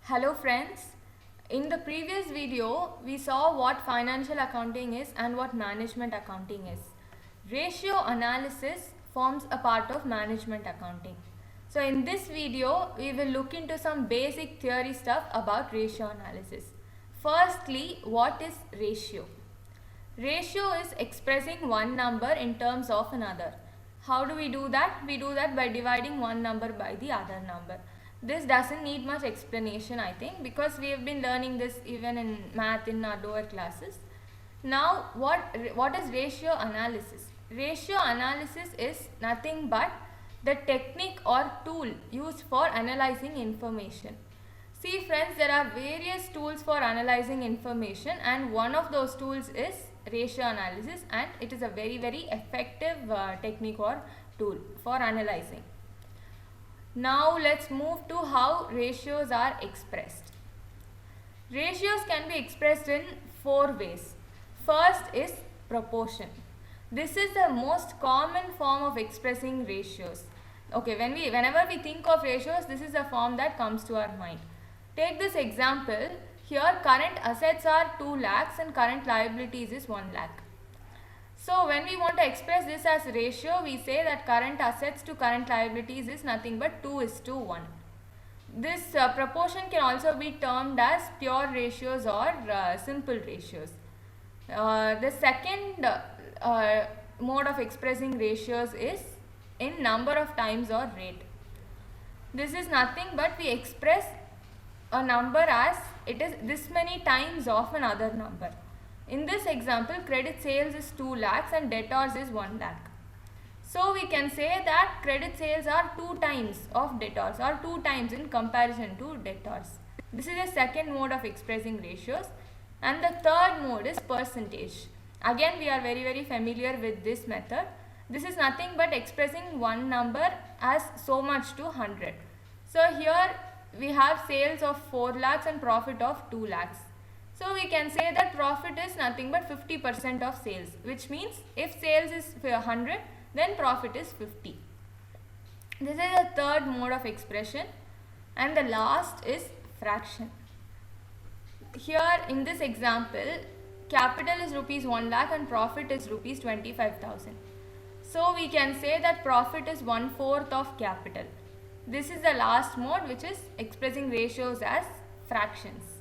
Hello friends, in the previous video we saw what financial accounting is and what management accounting is. Ratio analysis forms a part of management accounting. So in this video we will look into some basic theory stuff about ratio analysis. Firstly, what is ratio? Ratio is expressing one number in terms of another. How do we do that? We do that by dividing one number by the other number. This doesn't need much explanation, I think, because we have been learning this even in math in our lower classes. Now, what is ratio analysis? Ratio analysis is nothing but the technique or tool used for analyzing information. See friends, there are various tools for analyzing information, and one of those tools is ratio analysis, and it is a very effective technique or tool for analyzing. Now let's move to how ratios are expressed. Ratios can be expressed in four ways. First is proportion. This is the most common form of expressing ratios. Okay, whenever we think of ratios, this is the form that comes to our mind. Take this example. Here current assets are 2 lakhs and current liabilities is 1 lakh. So when we want to express this as ratio, we say that current assets to current liabilities is nothing but 2:1. This proportion can also be termed as pure ratios or simple ratios. The second mode of expressing ratios is in number of times or rate. This is nothing but we express a number as it is this many times of another number. In this example, credit sales is 2 lakhs and debtors is 1 lakh. So we can say that credit sales are 2 times of debtors or 2 times in comparison to debtors. This is the second mode of expressing ratios, and the third mode is percentage. Again, we are very familiar with this method. This is nothing but expressing one number as so much to 100. So here we have sales of 4 lakhs and profit of 2 lakhs. So we can say that profit is nothing but 50% of sales, which means if sales is 100, then profit is 50. This is the third mode of expression, and the last is fraction. Here in this example, capital is rupees 1 lakh and profit is rupees 25,000. So we can say that profit is 1/4 of capital. This is the last mode, which is expressing ratios as fractions.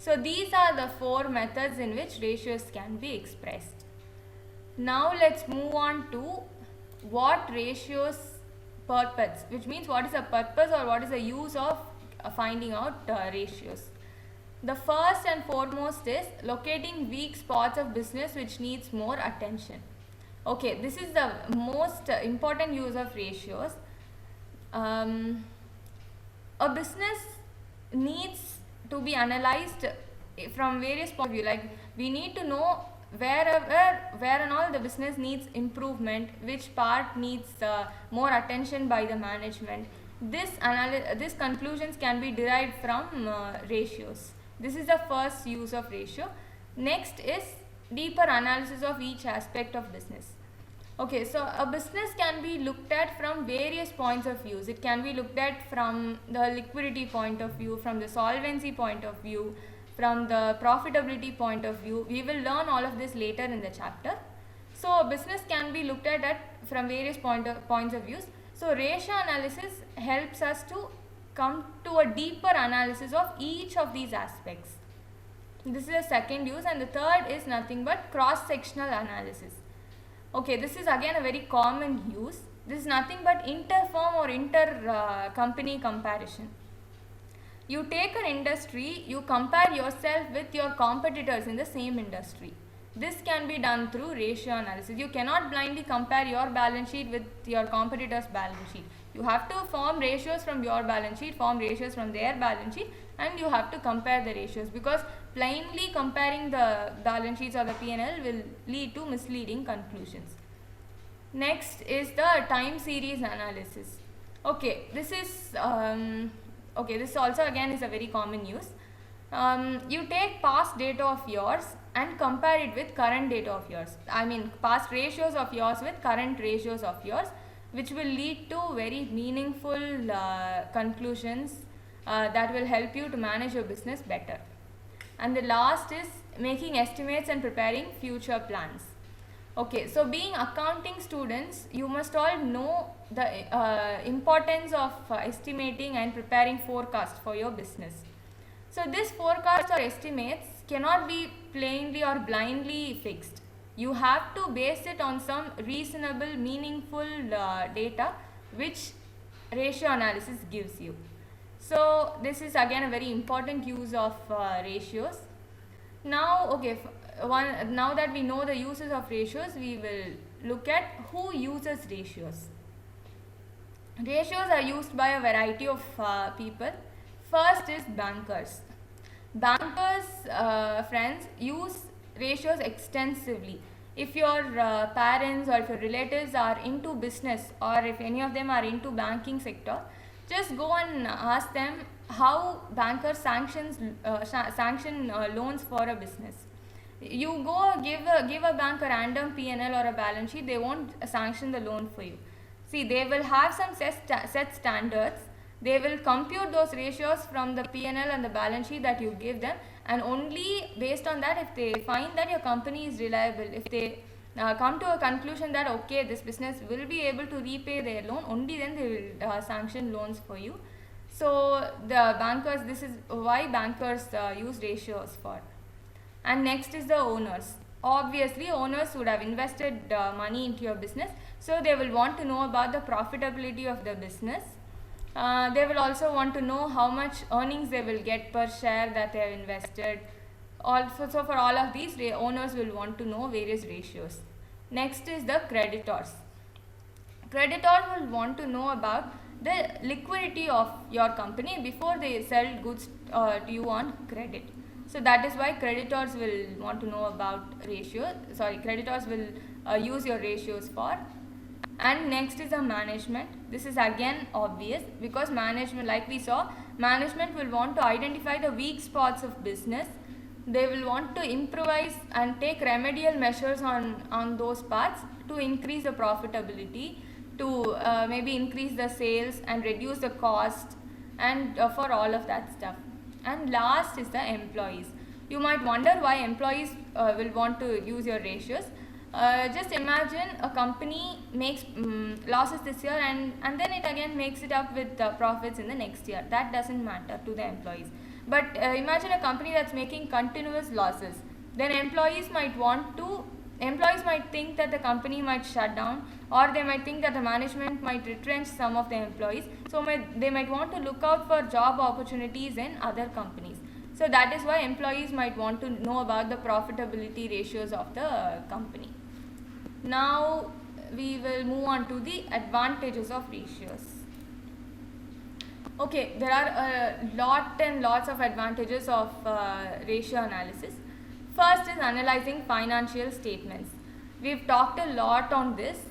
So these are the four methods in which ratios can be expressed. Now let's move on to what ratios purpose, which means what is the purpose or what is the use of finding out ratios. The first and foremost is locating weak spots of business which needs more attention. Okay, this is the most important use of ratios. A business needs to be analyzed from various points of view. Like we need to know where and all the business needs improvement, which part needs more attention by the management. This conclusions can be derived from ratios. This is the first use of ratio. Next is deeper analysis of each aspect of business. Okay, so a business can be looked at from various points of views. It can be looked at from the liquidity point of view, from the solvency point of view, from the profitability point of view. We will learn all of this later in the chapter. So a business can be looked at from various points of views. So ratio analysis helps us to come to a deeper analysis of each of these aspects. This is the second use, and the third is nothing but cross-sectional analysis. Okay, this is again a very common use. This is nothing but inter-firm or inter-company comparison. You take an industry, you compare yourself with your competitors in the same industry. This can be done through ratio analysis. You cannot blindly compare your balance sheet with your competitor's balance sheet. You have to form ratios from your balance sheet, form ratios from their balance sheet, and you have to compare the ratios, because blindly comparing the balance sheets or the P&L will lead to misleading conclusions. Next is the time series analysis. Okay, this is this also again is a very common use. You take past data of yours and compare it with current data of yours. I mean past ratios of yours with current ratios of yours, which will lead to very meaningful conclusions that will help you to manage your business better. And the last is making estimates and preparing future plans. Okay, so being accounting students, you must all know the importance of estimating and preparing forecast for your business. So this forecast or estimates cannot be plainly or blindly fixed. You have to base it on some reasonable, meaningful data which ratio analysis gives you. So this is again a very important use of ratios. Now, okay, now that we know the uses of ratios, we will look at who uses ratios. Ratios are used by a variety of people. First is bankers. Bankers, friends, use ratios extensively. If your parents or if your relatives are into business, or if any of them are into banking sector, just go and ask them how bankers sanction loans for a business. You go give a bank a random P&L or a balance sheet, they won't sanction the loan for you. See, they will have some set standards. They will compute those ratios from the P&L and the balance sheet that you give them, and only based on that, if they find that your company is reliable, if they come to a conclusion that okay, this business will be able to repay their loan, only then they will sanction loans for you. So the bankers, this is why bankers use ratios for. And next is the owners. Obviously, owners would have invested money into your business, so they will want to know about the profitability of the business. They will also want to know how much earnings they will get per share that they have invested. Also, so for all of these, owners will want to know various ratios. Next is the creditors. Creditors will want to know about the liquidity of your company before they sell goods to you on credit. So that is why creditors will want to know about ratios. Creditors will use your ratios for. And next is a management. This is again obvious, because management, like we saw, management will want to identify the weak spots of business. They will want to improvise and take remedial measures on those parts to increase the profitability, to maybe increase the sales and reduce the cost, and for all of that stuff. And last is the employees. You might wonder why employees will want to use your ratios. Just imagine a company makes losses this year, and then it again makes it up with profits in the next year. That doesn't matter to the employees. But imagine a company that's making continuous losses. Then employees might think that the company might shut down, or they might think that the management might retrench some of the employees. So they might want to look out for job opportunities in other companies. So that is why employees might want to know about the profitability ratios of the company. Now we will move on to the advantages of ratios. Okay, there are a lot and lots of advantages of ratio analysis. First is analyzing financial statements. We've talked a lot on this.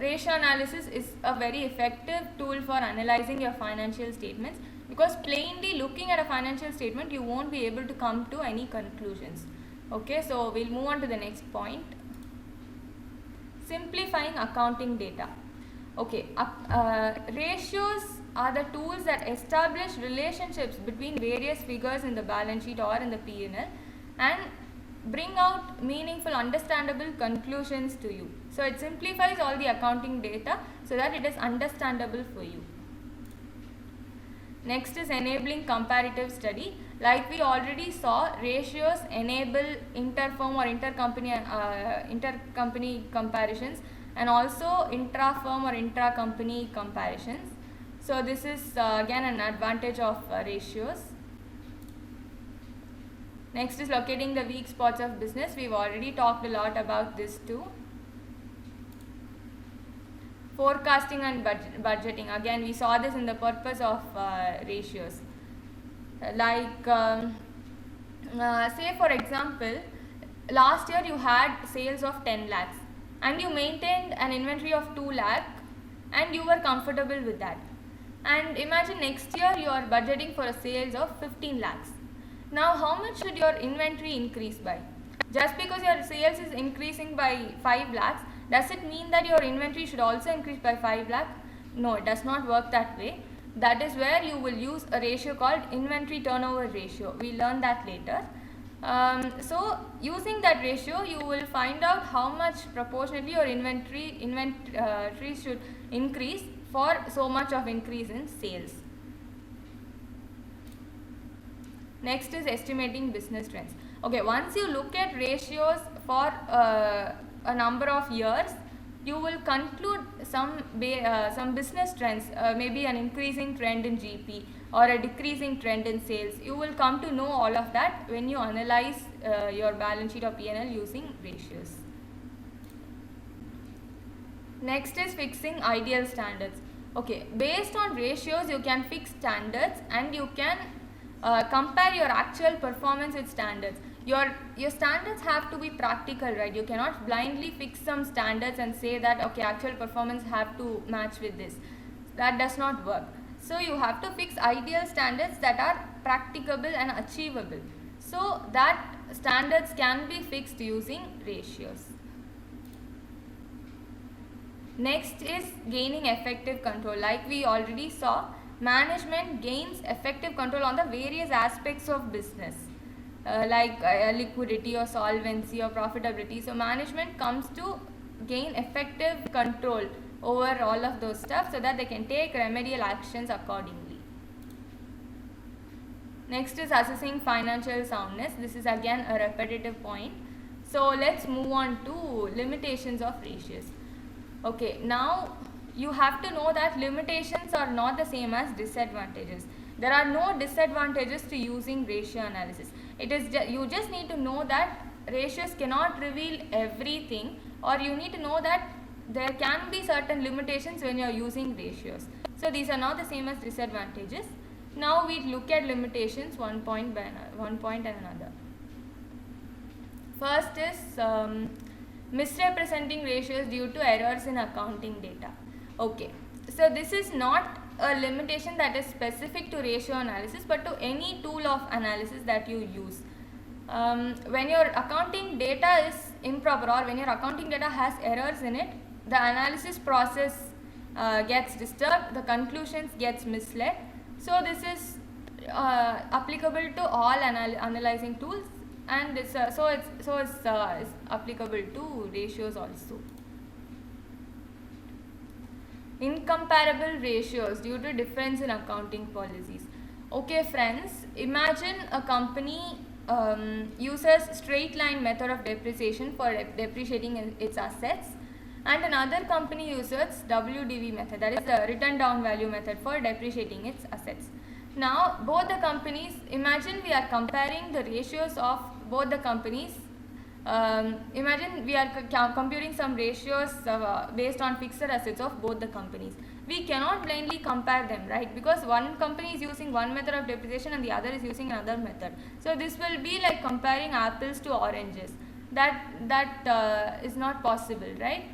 Ratio analysis is a very effective tool for analyzing your financial statements, because plainly looking at a financial statement, you won't be able to come to any conclusions. Okay, so we'll move on to the next point. Simplifying accounting data. Okay, ratios are the tools that establish relationships between various figures in the balance sheet or in the P&L and bring out meaningful, understandable conclusions to you. So it simplifies all the accounting data so that it is understandable for you. Next is enabling comparative study. Like we already saw, ratios enable interfirm or intercompany comparisons, and also intra-firm or intra-company comparisons. So this is again an advantage of ratios. Next is locating the weak spots of business. We've already talked a lot about this too. Forecasting and budgeting. Again, we saw this in the purpose of ratios. Like, say for example, last year you had sales of 10 lakhs and you maintained an inventory of 2 lakh and you were comfortable with that. And imagine next year you are budgeting for a sales of 15 lakhs. Now, how much should your inventory increase by? Just because your sales is increasing by 5 lakhs, does it mean that your inventory should also increase by 5 lakh? No, it does not work that way. That is where you will use a ratio called inventory turnover ratio. We learn that later. So using that ratio, you will find out how much proportionately your inventory should increase for so much of increase in sales. Next is estimating business trends. Okay, once you look at ratios for a number of years, you will conclude some business trends, maybe an increasing trend in GP or a decreasing trend in sales. You will come to know all of that when you analyze your balance sheet or P&L using ratios. Next is fixing ideal standards. Okay, based on ratios, you can fix standards and you can compare your actual performance with standards. Your standards have to be practical, right? You cannot blindly fix some standards and say that okay, actual performance have to match with this. That does not work. So you have to fix ideal standards that are practicable and achievable. So that standards can be fixed using ratios. Next is gaining effective control. Like we already saw, management gains effective control on the various aspects of business. Like liquidity or solvency or profitability. So management comes to gain effective control over all of those stuff so that they can take remedial actions accordingly. Next is assessing financial soundness. This is again a repetitive point. So let's move on to limitations of ratios. Okay, now you have to know that limitations are not the same as disadvantages. There are no disadvantages to using ratio analysis. It is you just need to know that ratios cannot reveal everything, or you need to know that there can be certain limitations when you are using ratios. So these are not the same as disadvantages. Now we look at limitations one point and another. First is misrepresenting ratios due to errors in accounting data. Okay, so this is not a limitation that is specific to ratio analysis but to any tool of analysis that you use. When your accounting data is improper or when your accounting data has errors in it, the analysis process gets disturbed, the conclusions gets misled. So this is applicable to all analyzing tools, and it's applicable to ratios also. Incomparable ratios due to difference in accounting policies. Okay friends, imagine a company uses straight line method of depreciation for depreciating its assets, and another company uses WDV method, that is the written down value method, for depreciating its assets. Now both the companies, imagine we are comparing the ratios of both the companies. Imagine we are computing some ratios based on fixed assets of both the companies. We cannot blindly compare them, right? Because one company is using one method of depreciation and the other is using another method. So this will be like comparing apples to oranges. That is not possible, right?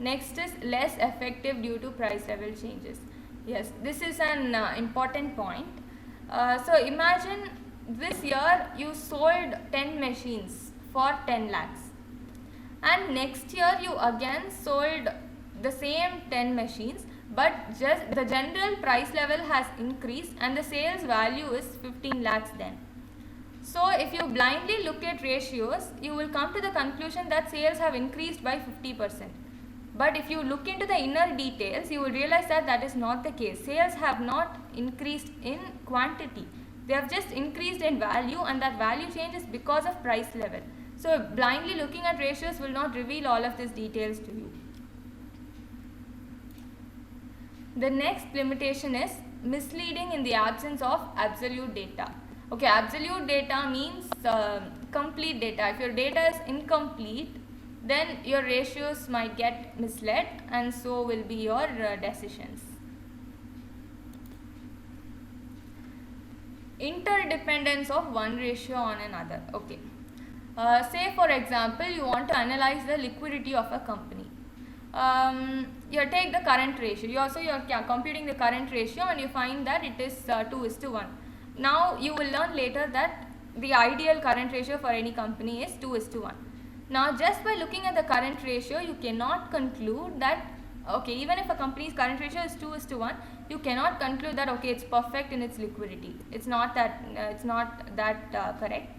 Next is less effective due to price level changes. Yes, this is an important point. So imagine this year you sold 10 machines for 10 lakhs, and next year you again sold the same 10 machines, but just the general price level has increased and the sales value is 15 lakhs then. So if you blindly look at ratios, you will come to the conclusion that sales have increased by 50%. But if you look into the inner details, you will realize that that is not the case. Sales have not increased in quantity. They have just increased in value, and that value change is because of price level. So blindly looking at ratios will not reveal all of these details to you. The next limitation is misleading in the absence of absolute data. Okay, absolute data means complete data. If your data is incomplete, then your ratios might get misled, and so will be your decisions. Interdependence of one ratio on another. Okay, say for example you want to analyze the liquidity of a company. You take the current ratio. You are computing the current ratio and you find that it is 2:1. Now you will learn later that the ideal current ratio for any company is 2:1. Now just by looking at the current ratio, you cannot conclude that okay, even if a company's current ratio is 2:1, you cannot conclude that okay, it's perfect in its liquidity. It's not that correct.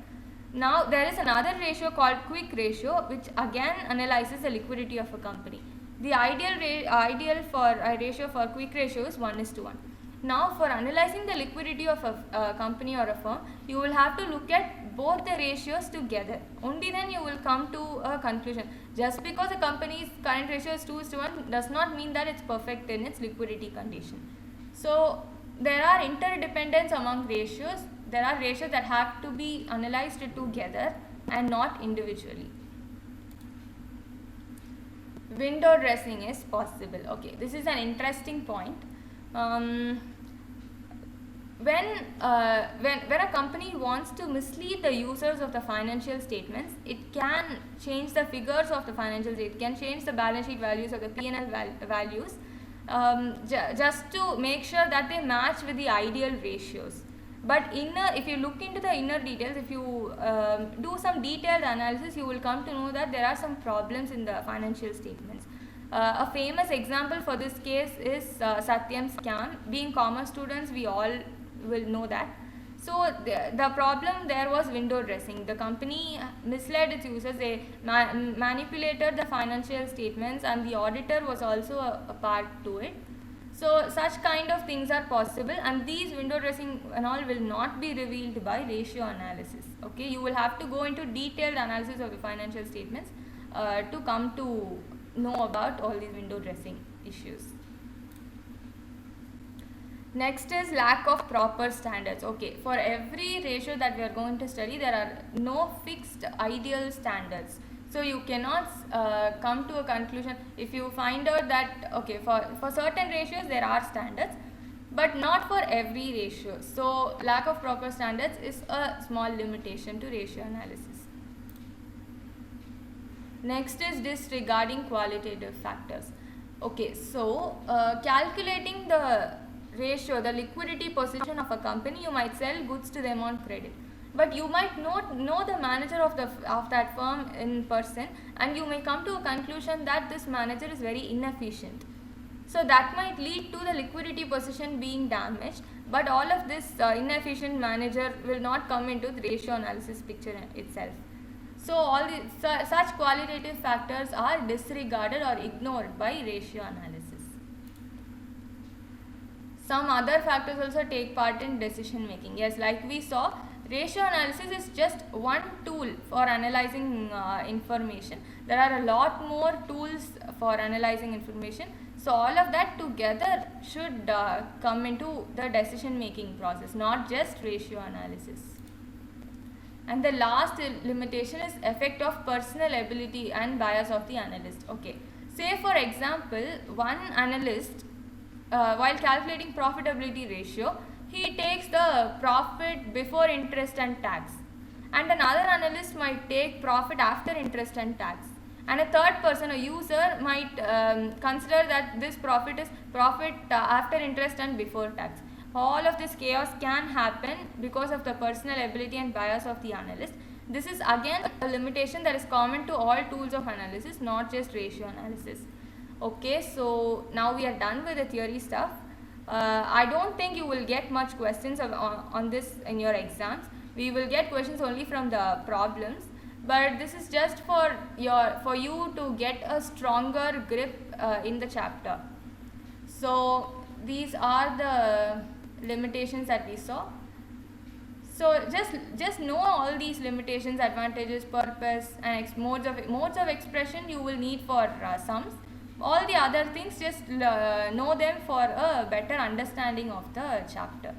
Now there is another ratio called quick ratio, which again analyzes the liquidity of a company. The ideal for a ratio for quick ratio is 1:1. Now for analyzing the liquidity of a company or a firm, you will have to look at both the ratios together. Only then you will come to a conclusion. Just because a company's current ratio is 2:1 does not mean that it's perfect in its liquidity condition. So there are interdependence among ratios. There are ratios that have to be analyzed together and not individually. Window dressing is possible. Okay, this is an interesting point. When a company wants to mislead the users of the financial statements, it can change the figures of the financials. It can change the balance sheet values or the P&L values, just to make sure that they match with the ideal ratios. But if you look into the inner details, if you do some detailed analysis, you will come to know that there are some problems in the financial statements. A famous example for this case is Satyam scam. Being commerce students, we all will know that. So the problem there was window dressing. The company misled its users. They manipulated the financial statements, and the auditor was also a part to it. So such kind of things are possible, and these window dressing and all will not be revealed by ratio analysis. Okay, you will have to go into detailed analysis of the financial statements to come to know about all these window dressing issues. Next is lack of proper standards. Okay, for every ratio that we are going to study, there are no fixed ideal standards. So you cannot come to a conclusion if you find out that okay, for certain ratios there are standards, but not for every ratio. So lack of proper standards is a small limitation to ratio analysis. Next is disregarding qualitative factors. Okay, so calculating the ratio, the liquidity position of a company, you might sell goods to them on credit, but you might not know the manager of that firm in person, and you may come to a conclusion that this manager is very inefficient. So that might lead to the liquidity position being damaged, but all of this inefficient manager will not come into the ratio analysis picture itself. So all such qualitative factors are disregarded or ignored by ratio analysis. Some other factors also take part in decision making. Yes, like we saw, ratio analysis is just one tool for analyzing information. There are a lot more tools for analyzing information. So all of that together should come into the decision making process, not just ratio analysis. And the last limitation is effect of personal ability and bias of the analyst. Okay, say for example, one analyst while calculating profitability ratio, he takes the profit before interest and tax, and another analyst might take profit after interest and tax, and a third person, a user, might consider that this profit is profit after interest and before tax. All of this chaos can happen because of the personal ability and bias of the analyst. This is again a limitation that is common to all tools of analysis, not just ratio analysis. Okay, so now we are done with the theory stuff. I don't think you will get much questions on this in your exams. We will get questions only from the problems, but this is just for you to get a stronger grip in the chapter. So these are the limitations that we saw. So just know all these limitations, advantages, purpose, and modes of expression you will need for sums. All the other things, just know them for a better understanding of the chapter.